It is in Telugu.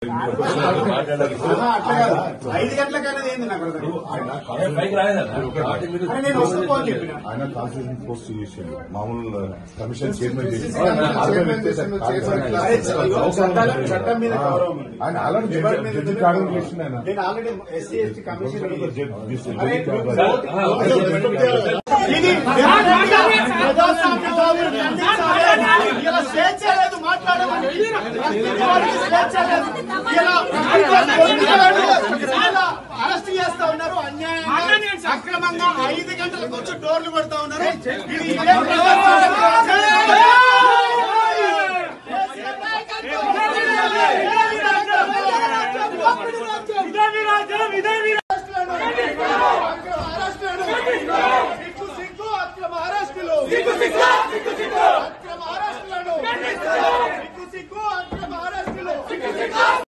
5 గంటలకనేది ఏంది నాకు ఆయన కాన్స్టిట్యూషన్ పోస్ట్ చేసిండు మామూలు కమిషన్ చైర్మన్ చేసి చట్టం మీద గౌరవం ఆయన ఆల్రెడీ కార్డు చేసిండు ఆయన. నేను ఆల్రెడీ ఎస్సీ ఎస్టీ కమిషన్ ఇలా స్వేచ్ఛ లేదు మాట్లాడమని స్వేచ్ఛ లేదు అరెస్ట్ చేస్తా ఉన్నారు అన్యాయంగా అక్రమంగా 5 గంటలకు వచ్చి డోర్లు కొడతా ఉన్నారు. ఇది